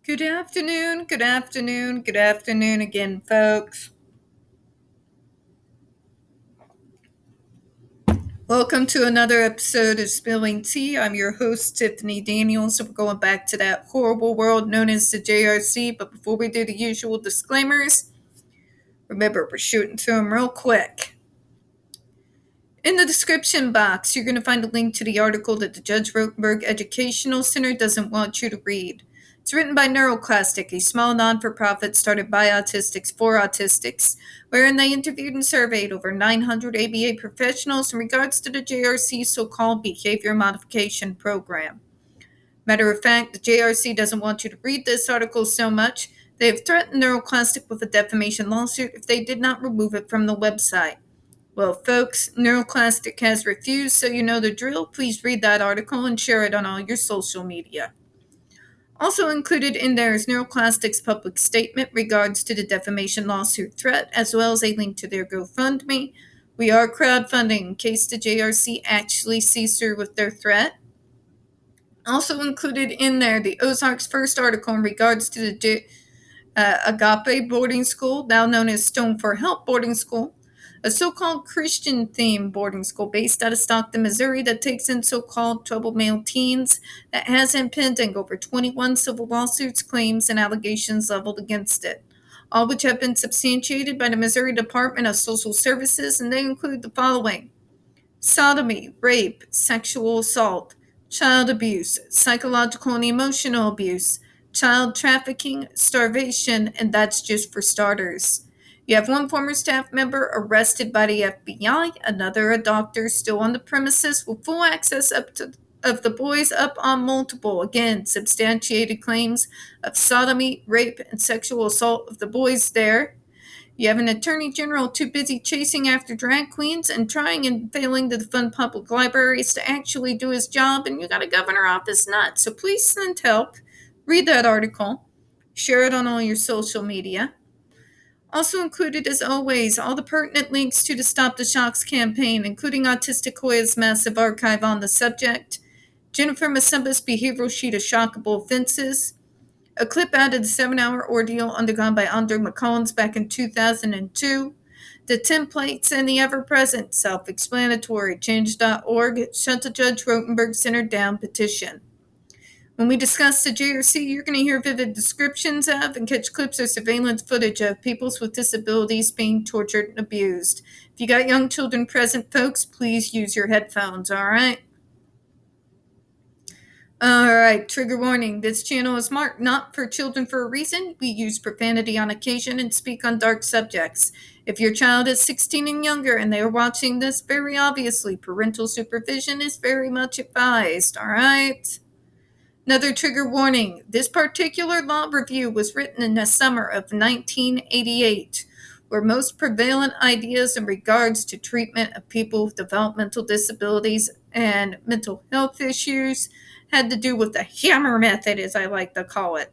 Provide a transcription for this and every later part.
Good afternoon, good afternoon, good afternoon again, folks. Welcome to another episode of Spilling Tea. I'm your host, Tiffany Daniels. We're going back to that horrible world known as the JRC. But before we do the usual disclaimers, remember, we're shooting through them real quick. In the description box, you're going to find a link to the article that the Judge Rotenberg Educational Center doesn't want you to read. It's written by NeuroClastic, a small non-for-profit started by autistics for autistics, wherein they interviewed and surveyed over 900 ABA professionals in regards to the JRC's so-called behavior modification program. Matter of fact, the JRC doesn't want you to read this article so much, they have threatened NeuroClastic with a defamation lawsuit if they did not remove it from the website. Well, folks, NeuroClastic has refused, so you know the drill. Please read that article and share it on all your social media. Also included in there is NeuroClastic's public statement regards to the defamation lawsuit threat, as well as a link to their GoFundMe. We are crowdfunding in case the JRC actually sees through with their threat. Also included in there, the Ozark's first article in regards to the Agape boarding school, now known as Stone for Help boarding school, a so-called Christian-themed boarding school based out of Stockton, Missouri that takes in so-called troubled male teens that has pending over 21 civil lawsuits, claims, and allegations leveled against it, all which have been substantiated by the Missouri Department of Social Services, and they include the following: sodomy, rape, sexual assault, child abuse, psychological and emotional abuse, child trafficking, starvation, and that's just for starters. You have one former staff member arrested by the FBI, another a doctor still on the premises with full access of the boys up on multiple, again, substantiated claims of sodomy, rape, and sexual assault of the boys there. You have an attorney general too busy chasing after drag queens and trying and failing to fund public libraries to actually do his job, and you got a governor off his nuts. So please send help. Read that article. Share it on all your social media. Also included, as always, all the pertinent links to the Stop the Shocks campaign, including Autistic Hoya's massive archive on the subject, Jennifer Masemba's behavioral sheet of shockable offenses, a clip out of the 7-hour ordeal undergone by Andre McCollins back in 2002, the templates, and the ever-present, self-explanatory change.org shut the Judge Rotenberg Center down petition. When we discuss the JRC, you're going to hear vivid descriptions of and catch clips or surveillance footage of people with disabilities being tortured and abused. If you got young children present, folks, please use your headphones, all right? All right, trigger warning. This channel is marked not for children for a reason. We use profanity on occasion and speak on dark subjects. If your child is 16 and younger and they are watching this, very obviously, parental supervision is very much advised, all right? Another trigger warning. This particular law review was written in the summer of 1988, where most prevalent ideas in regards to treatment of people with developmental disabilities and mental health issues had to do with the hammer method, as I like to call it.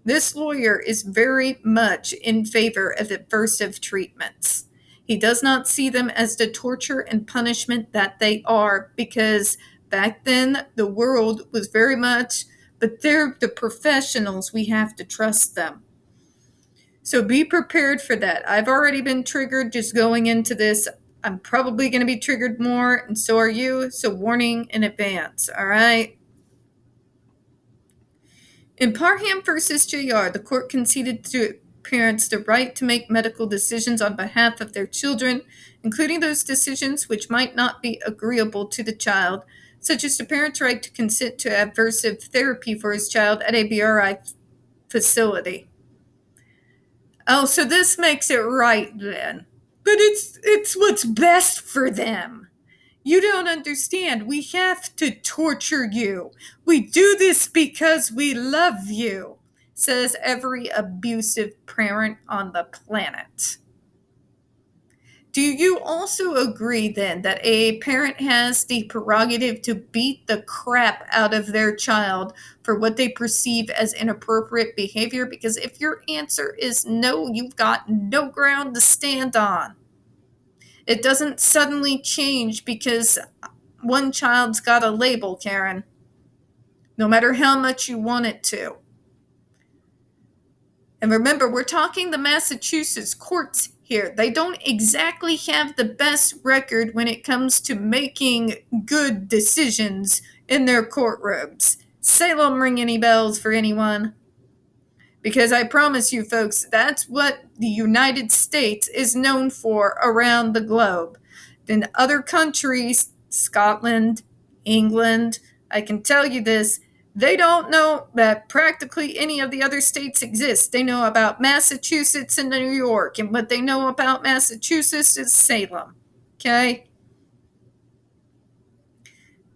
This lawyer is very much in favor of aversive treatments. He does not see them as the torture and punishment that they are, because back then the world was very much, but they're the professionals, we have to trust them. So be prepared for that. I've already been triggered just going into this. I'm probably going to be triggered more, and so are you, so warning in advance, all right? In Parham versus JR, the court conceded to parents the right to make medical decisions on behalf of their children, including those decisions which might not be agreeable to the child, such as the parent's right to consent to aversive therapy for his child at a BRI facility. Oh, so this makes it right then. But it's what's best for them. You don't understand. We have to torture you. We do this because we love you, says every abusive parent on the planet. Do you also agree then that a parent has the prerogative to beat the crap out of their child for what they perceive as inappropriate behavior? Because if your answer is no, you've got no ground to stand on. It doesn't suddenly change because one child's got a label, Karen, no matter how much you want it to. And remember, we're talking the Massachusetts courts here. They don't exactly have the best record when it comes to making good decisions in their courtrooms. Salem, ring any bells for anyone? Because I promise you, folks, that's what the United States is known for around the globe. Then other countries, Scotland, England, I can tell you this, they don't know that practically any of the other states exist. They know about Massachusetts and New York, and what they know about Massachusetts is Salem. Okay?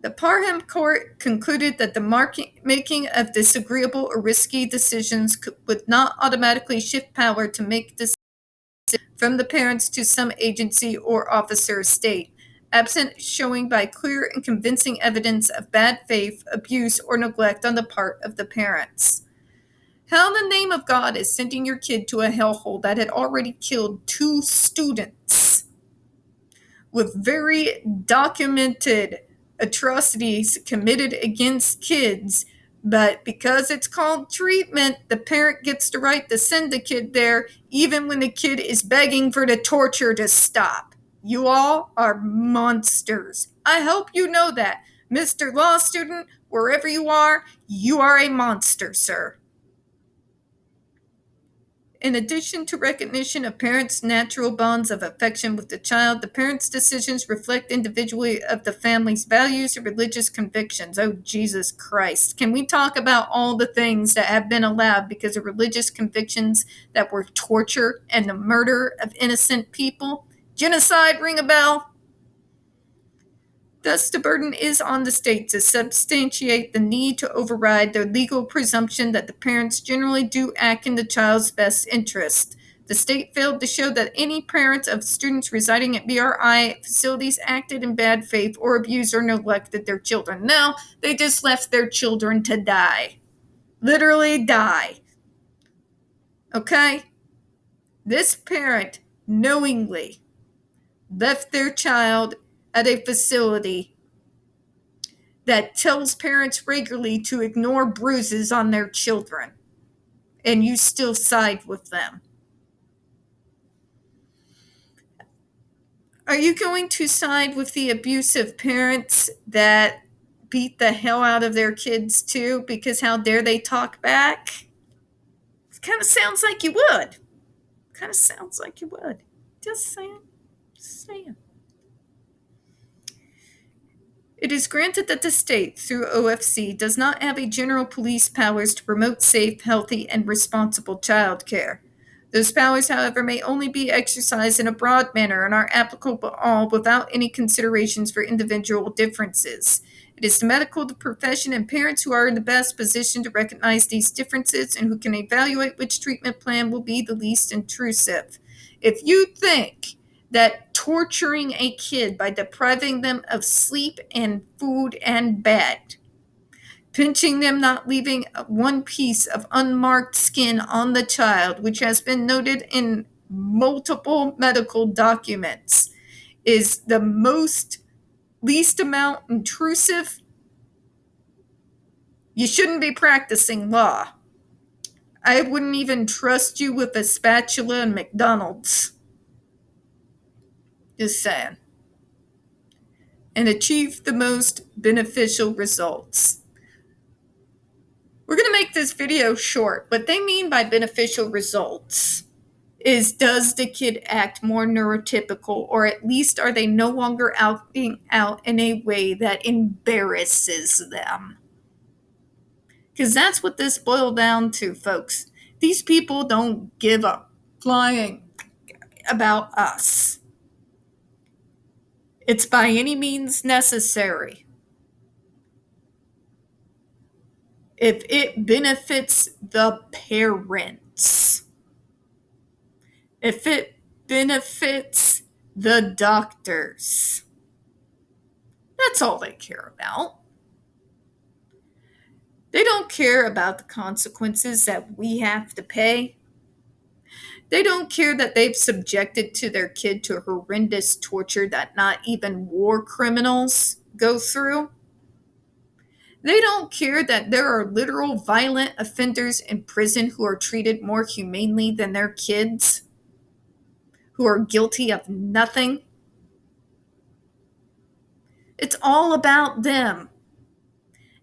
The Parham Court concluded that the making of disagreeable or risky decisions would not automatically shift power to make decisions from the parents to some agency or officer of state, absent showing by clear and convincing evidence of bad faith, abuse, or neglect on the part of the parents. How in the name of God is sending your kid to a hellhole that had already killed 2 students with very documented atrocities committed against kids, but because it's called treatment, the parent gets the right to send the kid there even when the kid is begging for the torture to stop? You all are monsters. I hope you know that. Mr. Law Student, wherever you are a monster, sir. In addition to recognition of parents' natural bonds of affection with the child, the parents' decisions reflect individually of the family's values and religious convictions. Oh, Jesus Christ. Can we talk about all the things that have been allowed because of religious convictions that were torture and the murder of innocent people? Genocide, ring a bell? Thus, the burden is on the state to substantiate the need to override the legal presumption that the parents generally do act in the child's best interest. The state failed to show that any parents of students residing at BRI facilities acted in bad faith or abused or neglected their children. No, they just left their children to die. Literally die. Okay? This parent knowingly left their child at a facility that tells parents regularly to ignore bruises on their children, and you still side with them. Are you going to side with the abusive parents that beat the hell out of their kids too? Because how dare they talk back? It kind of sounds like you would. Just saying. It is granted that the state, through OFC, does not have a general police powers to promote safe, healthy, and responsible child care. Those powers, however, may only be exercised in a broad manner and are applicable to all without any considerations for individual differences. It is the medical profession and parents who are in the best position to recognize these differences and who can evaluate which treatment plan will be the least intrusive. If you think that torturing a kid by depriving them of sleep and food and bed, pinching them, not leaving one piece of unmarked skin on the child, which has been noted in multiple medical documents, is the least amount intrusive, you shouldn't be practicing law. I wouldn't even trust you with a spatula in McDonald's. Just saying. And achieve the most beneficial results. We're going to make this video short. What they mean by beneficial results is, does the kid act more neurotypical, or at least are they no longer acting out in a way that embarrasses them? Because that's what this boiled down to, folks. These people don't give a flying about us. It's by any means necessary. If it benefits the parents, if it benefits the doctors, that's all they care about. They don't care about the consequences that we have to pay. They don't care that they've subjected to their kid to horrendous torture that not even war criminals go through. They don't care that there are literal violent offenders in prison who are treated more humanely than their kids, who are guilty of nothing. It's all about them.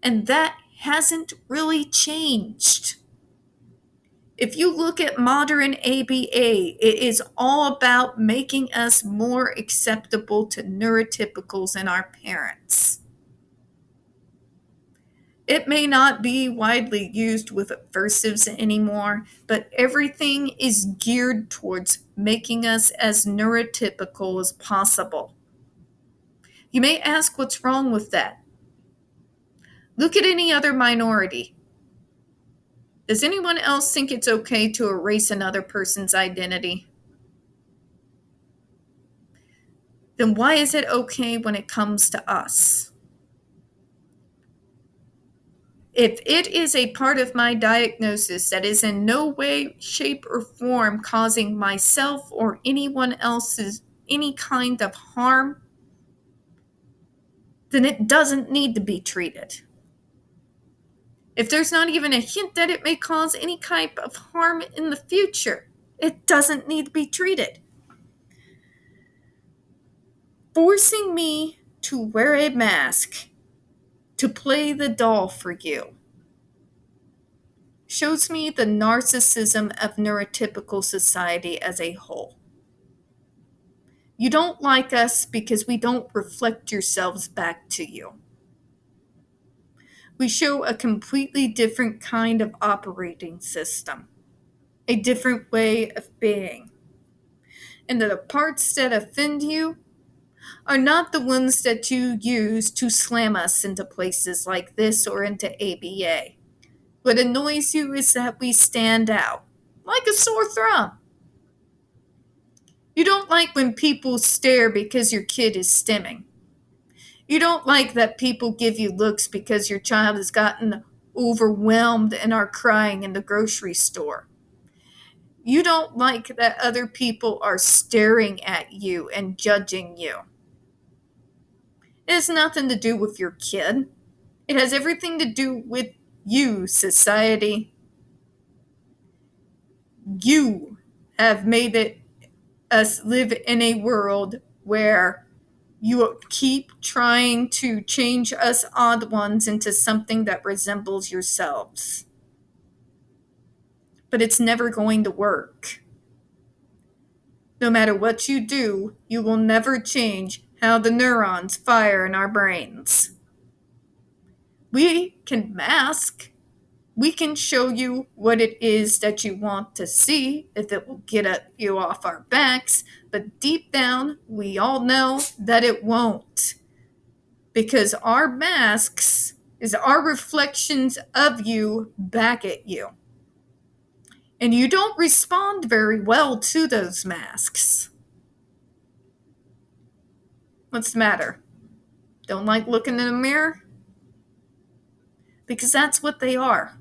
And that hasn't really changed. If you look at modern ABA, it is all about making us more acceptable to neurotypicals and our parents. It may not be widely used with aversives anymore, but everything is geared towards making us as neurotypical as possible. You may ask what's wrong with that. Look at any other minority. Does anyone else think it's okay to erase another person's identity? Then why is it okay when it comes to us? If it is a part of my diagnosis that is in no way, shape, or form causing myself or anyone else's any kind of harm, then it doesn't need to be treated. If there's not even a hint that it may cause any type of harm in the future, it doesn't need to be treated. Forcing me to wear a mask to play the doll for you shows me the narcissism of neurotypical society as a whole. You don't like us because we don't reflect yourselves back to you. We show a completely different kind of operating system, a different way of being. And that the parts that offend you are not the ones that you use to slam us into places like this or into ABA. What annoys you is that we stand out, like a sore thumb. You don't like when people stare because your kid is stimming. You don't like that people give you looks because your child has gotten overwhelmed and are crying in the grocery store. You don't like that other people are staring at you and judging you. It has nothing to do with your kid. It has everything to do with you, society. You have made it us live in a world where you keep trying to change us odd ones into something that resembles yourselves. But it's never going to work. No matter what you do, you will never change how the neurons fire in our brains. We can mask. We can show you what it is that you want to see, if it will get you off our backs, but deep down, we all know that it won't. Because our masks is our reflections of you back at you. And you don't respond very well to those masks. What's the matter? Don't like looking in the mirror? Because that's what they are.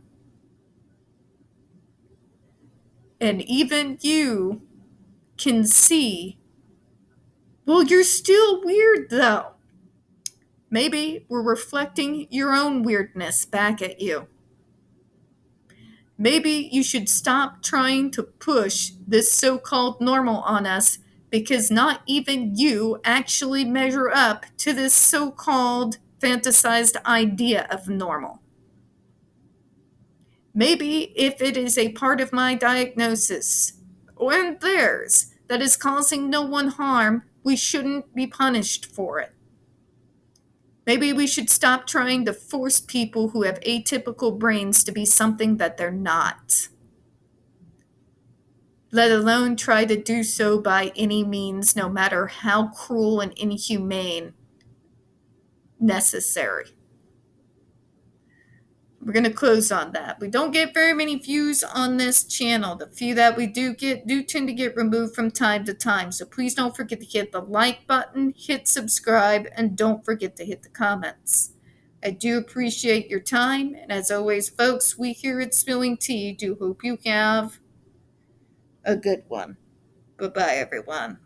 And even you can see, well, you're still weird though. Maybe we're reflecting your own weirdness back at you. Maybe you should stop trying to push this so-called normal on us, because not even you actually measure up to this so-called fantasized idea of normal. Maybe if it is a part of my diagnosis, or theirs, that is causing no one harm, we shouldn't be punished for it. Maybe we should stop trying to force people who have atypical brains to be something that they're not. Let alone try to do so by any means, no matter how cruel and inhumane necessary. We're going to close on that. We don't get very many views on this channel. The few that we do get do tend to get removed from time to time. So please don't forget to hit the like button, hit subscribe, and don't forget to hit the comments. I do appreciate your time. And as always, folks, we here at Spilling Tea do hope you have a good one. Bye-bye, everyone.